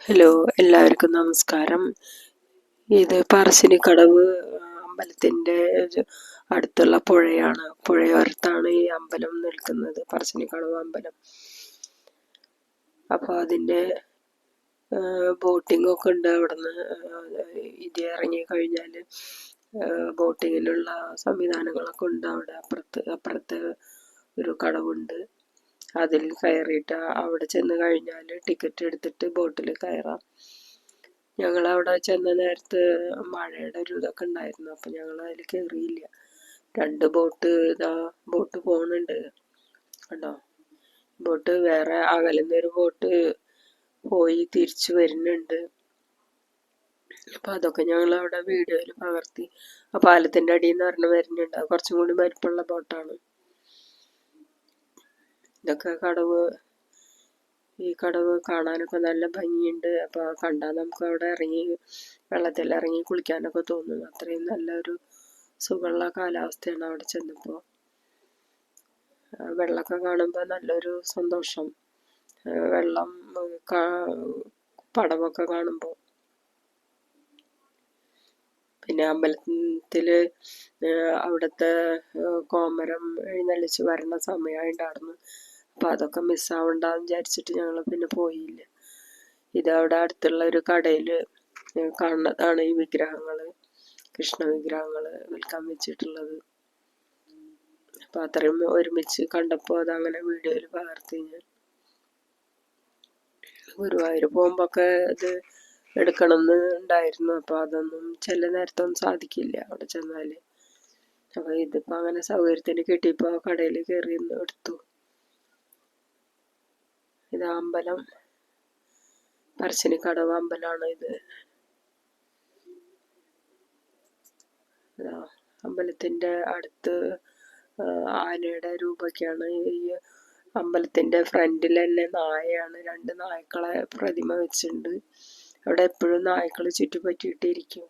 Hello, എല്ലാവർക്കും നമസ്കാരം. ഇത് പറശ്ശിനിക്കടവ് അമ്പലത്തിൻ്റെ അടുത്തുള്ള പുഴയാണ്. പുഴയോരത്താണ് ഈ അമ്പലം നിൽക്കുന്നത്, പറശ്ശിനിക്കടവ് അമ്പലം. അപ്പോൾ അതിൻ്റെ ബോട്ടിംഗ് ഒക്കെ ഉണ്ട്. അവിടുന്ന് ഇത് ഇറങ്ങി കഴിഞ്ഞാൽ ബോട്ടിങ്ങിനുള്ള സംവിധാനങ്ങളൊക്കെ ഉണ്ട്. അവിടെ അപ്പുറത്ത് ഒരു കടവുണ്ട്. അതിൽ കയറിയിട്ട് അവിടെ ചെന്ന് കഴിഞ്ഞാൽ ടിക്കറ്റ് എടുത്തിട്ട് ബോട്ടിൽ കയറാം. ഞങ്ങളവിടെ ചെന്ന നേരത്ത് മഴയുടെ ഒരു ഇതൊക്കെ ഉണ്ടായിരുന്നു. അപ്പം ഞങ്ങൾ അതിൽ കയറിയില്ല. 2 ബോട്ട് പോകുന്നുണ്ട് കേട്ടോ. ബോട്ട് വേറെ അകലുന്നൊരു ബോട്ട് പോയി തിരിച്ചു വരുന്നുണ്ട്. അപ്പം അതൊക്കെ ഞങ്ങൾ അവിടെ വീഡിയോയിൽ പകർത്തി. ആ പാലത്തിൻ്റെ അടിയിൽ നിന്ന് പറഞ്ഞ് വരുന്നുണ്ട്. അത് കുറച്ചും കൂടി വലിപ്പമുള്ള ബോട്ടാണ്. ഇതൊക്കെ ഈ കടവ് കാണാനൊക്കെ നല്ല ഭംഗിയുണ്ട്. അപ്പോൾ കണ്ടാൽ നമുക്ക് അവിടെ വെള്ളത്തിൽ ഇറങ്ങി കുളിക്കാനൊക്കെ തോന്നും. അത്രയും നല്ലൊരു സുഖമുള്ള കാലാവസ്ഥയാണ് അവിടെ ചെന്നപ്പോൾ. വെള്ളമൊക്കെ കാണുമ്പോൾ നല്ലൊരു സന്തോഷം. വെള്ളം പടമൊക്കെ കാണുമ്പോൾ. പിന്നെ അമ്പലത്തിൽ അവിടുത്തെ കോമരം എഴുന്നള്ളിച്ച് വരണ സമയമായിട്ടുണ്ടായിരുന്നു. അപ്പം അതൊക്കെ മിസ്സാവണ്ടെന്ന് വിചാരിച്ചിട്ട് ഞങ്ങൾ പിന്നെ പോയില്ല. ഇതവിടെ അടുത്തുള്ള ഒരു കടയിൽ കാണുന്നതാണ് ഈ വിഗ്രഹങ്ങൾ, കൃഷ്ണ വിഗ്രഹങ്ങൾ വിൽക്കാൻ വെച്ചിട്ടുള്ളത്. അപ്പം അത്രയും ഒരുമിച്ച് കണ്ടപ്പോൾ അതങ്ങനെ വീഡിയോയിൽ പകർത്തി ഞാൻ. ഗുരുവായൂർ പോകുമ്പോൾ ഒക്കെ ഇത് എടുക്കണമെന്ന് ഉണ്ടായിരുന്നു. അപ്പോൾ അതൊന്നും ചില നേരത്തൊന്നും സാധിക്കില്ല അവിടെ ചെന്നാൽ. അപ്പോൾ ഇതിപ്പോൾ അങ്ങനെ സൗകര്യത്തിന് കിട്ടിയപ്പോൾ കടയിൽ കയറി എടുത്തു. ഇത് അമ്പലം പറശ്ശിനിക്കടവ് അമ്പലമാണ് ഇത്. അമ്പലത്തിൻ്റെ അടുത്ത് ആനയുടെ രൂപമൊക്കെയാണ്. ഈ അമ്പലത്തിൻ്റെ ഫ്രണ്ടിൽ തന്നെ നായയാണ്. 2 നായ്ക്കളെ പ്രതിമ വെച്ചിട്ടുണ്ട്. അവിടെ എപ്പോഴും നായ്ക്കൾ ചുറ്റിപ്പറ്റിയിട്ടിരിക്കും.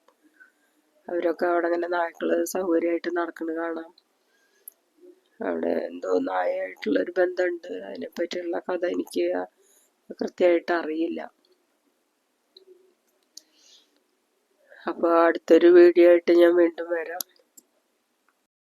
അവരൊക്കെ അവിടെ അങ്ങനെ നായ്ക്കൾ സൗകര്യമായിട്ട് നടക്കുന്നത് കാണാം. അവിടെ എന്തോ നായയായിട്ടുള്ളൊരു ബന്ധമുണ്ട്. അതിനെപ്പറ്റിയുള്ള കഥ എനിക്ക് കൃത്യമായിട്ട് അറിയില്ല. അപ്പോൾ അടുത്തൊരു വീഡിയോ ആയിട്ട് ഞാൻ വീണ്ടും വരാം.